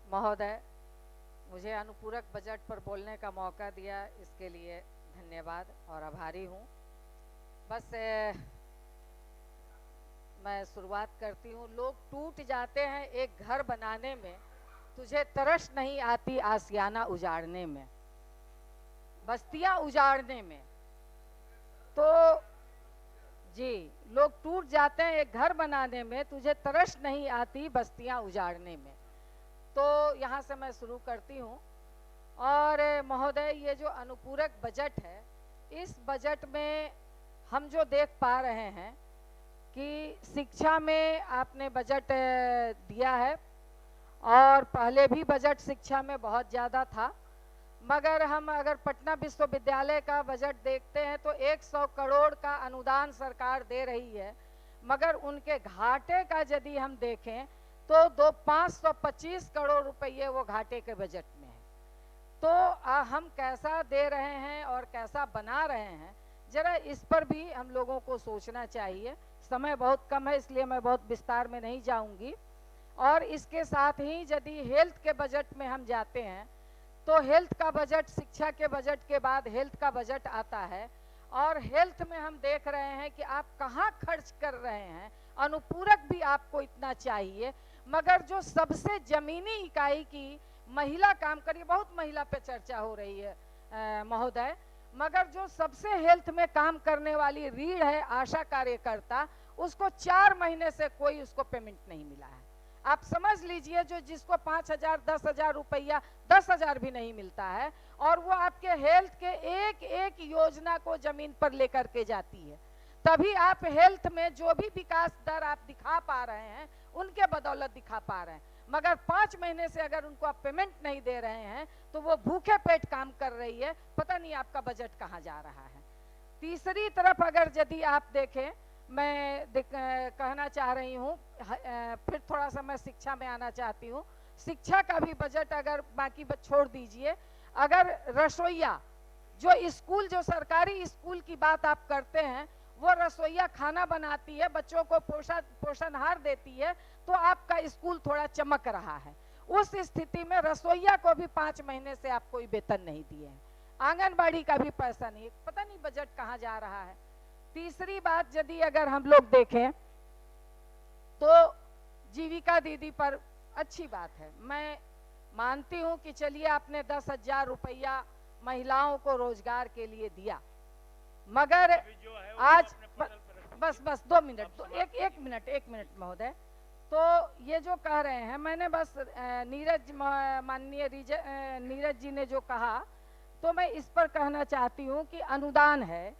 महोदय, मुझे अनुपूरक बजट पर बोलने का मौका दिया, इसके लिए धन्यवाद और आभारी हूँ। बस मैं शुरुआत करती हूँ। लोग टूट जाते हैं एक घर बनाने में, तुझे तरस नहीं आती आसियाना उजाड़ने में, बस्तियां उजाड़ने में। तो जी, लोग टूट जाते हैं एक घर बनाने में, तुझे तरस नहीं आती बस्तियां उजाड़ने में। तो यहाँ से मैं शुरू करती हूँ। और महोदय, ये जो अनुपूरक बजट है, इस बजट में हम जो देख पा रहे हैं कि शिक्षा में आपने बजट दिया है, और पहले भी बजट शिक्षा में बहुत ज़्यादा था। मगर हम अगर पटना विश्वविद्यालय का बजट देखते हैं तो 100 करोड़ का अनुदान सरकार दे रही है, मगर उनके घाटे का यदि हम देखें तो 525 करोड़ रुपये वो घाटे के बजट में है। तो हम कैसा दे रहे हैं और कैसा बना रहे हैं, जरा इस पर भी हम लोगों को सोचना चाहिए। समय बहुत कम है, इसलिए मैं बहुत विस्तार में नहीं जाऊंगी। और इसके साथ ही यदि हेल्थ के बजट में हम जाते हैं तो हेल्थ का बजट शिक्षा के बजट के बाद हेल्थ का बजट आता है, और हेल्थ में हम देख रहे हैं कि आप कहाँ खर्च कर रहे हैं। अनुपूरक भी आपको इतना चाहिए, मगर जो सबसे जमीनी इकाई की महिला काम करिए, बहुत महिला पे चर्चा हो रही है महोदय, मगर जो सबसे हेल्थ में काम करने वाली रीढ़ है आशा कार्यकर्ता, उसको 4 महीने से कोई उसको पेमेंट नहीं मिला है। आप समझ लीजिए, जो जिसको 5,000 10,000 रुपया, 10,000 भी नहीं मिलता है, और वो आपके हेल्थ के एक एक योजना को जमीन पर लेकर के जाती है। तभी आप हेल्थ में जो भी विकास दर आप दिखा पा रहे हैं, उनके बदौलत दिखा पा रहे हैं। मगर 5 महीने से अगर उनको आप पेमेंट नहीं दे रहे हैं तो वो भूखे पेट काम कर रही है, पता नहीं आपका बजट कहाँ जा रहा है। तीसरी तरफ अगर यदि आप देखें, मैं कहना चाह रही हूँ, फिर थोड़ा सा मैं शिक्षा में आना चाहती हूँ। शिक्षा का भी बजट अगर बाकी छोड़ दीजिए, अगर रसोइया जो स्कूल, जो सरकारी स्कूल की बात आप करते हैं, वो रसोइया खाना बनाती है, बच्चों को पोषणहार देती है, तो आपका स्कूल थोड़ा चमक रहा है। उस स्थिति में रसोइया को भी 5 महीने से आप कोई वेतन नहीं दिए हैं, आंगनबाड़ी का भी पैसा नहीं, पता नहीं बजट कहाँ जा रहा है। तीसरी बात, यदि अगर हम लोग देखें तो जीविका दीदी पर अच्छी बात है, मैं मानती हूं कि चलिए आपने 10,000 रुपया महिलाओं को रोजगार के लिए दिया, मगर आज बस 2 मिनट, एक मिनट महोदय। तो ये जो कह रहे हैं, मैंने बस माननीय नीरज जी ने जो कहा, तो मैं इस पर कहना चाहती हूँ कि अनुदान है,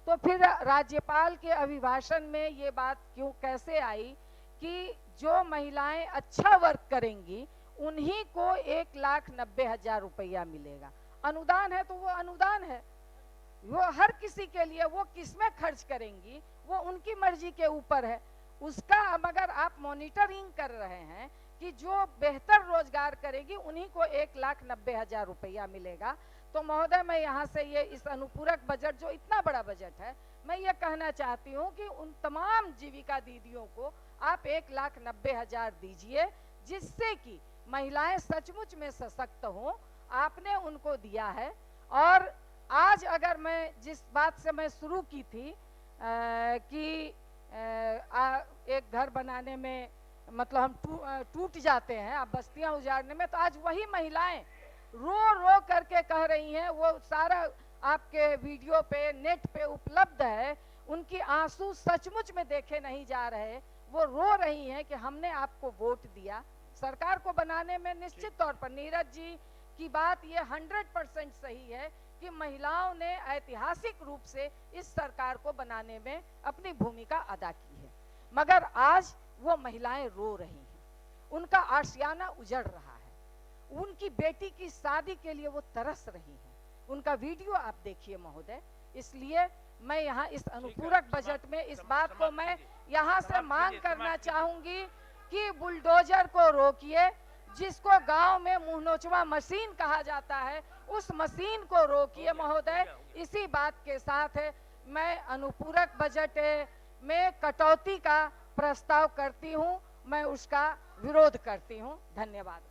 तो फिर राज्यपाल के अभिभाषण में ये बात क्यों कैसे आई कि जो महिलाएं अच्छा वर्क करेंगी उन्हीं को 1,90,000 रुपया मिलेगा। अनुदान है तो वो अनुदान है, वो हर किसी के लिए, वो किसमें खर्च करेंगी वो उनकी मर्जी के ऊपर है उसका। मगर आप मॉनिटरिंग कर रहे हैं कि जो बेहतर रोजगार करेगी उन्हीं को 1,90,000 रुपया मिलेगा। तो महोदय, मैं यहाँ से ये इस अनुपूरक बजट, जो इतना बड़ा बजट है, मैं ये कहना चाहती हूँ कि उन तमाम जीविका दीदियों को आप 1,90,000 दीजिए, जिससे कि महिलाएं सचमुच में सशक्त हों। आपने उनको दिया है। और आज अगर मैं जिस बात से मैं शुरू की थी कि एक घर बनाने में मतलब हम टूट जाते हैं, आप बस्तियां उजाड़ने में, तो आज वही महिलाएं रो रो करके कह रही हैं, वो सारा आपके वीडियो पे नेट पे उपलब्ध है, उनकी आंसू सचमुच में देखे नहीं जा रहे। वो रो रही हैं कि हमने आपको वोट दिया। सरकार को बनाने में निश्चित तौर पर नीरज जी की बात ये 100% सही है कि महिलाओं ने ऐतिहासिक रूप से इस सरकार को बनाने में अपनी भूमिका अदा की है, मगर आज वो महिलाएं रो रही हैं, उनका आशियाना उजड़ रहा है, उनकी बेटी की शादी के लिए वो तरस रही हैं। उनका वीडियो आप देखिए महोदय। इसलिए मैं यहाँ इस अनुपूरक बजट में इस बात को मैं यहाँ से मांग करना चाहूंगी कि बुलडोजर को रोकिए, जिसको गांव में मुंह नोचवा मशीन कहा जाता है, उस मशीन को रोकिए महोदय। इसी बात के साथ मैं अनुपूरक बजट में कटौती का प्रस्ताव करती हूं, मैं उसका विरोध करती हूं। धन्यवाद।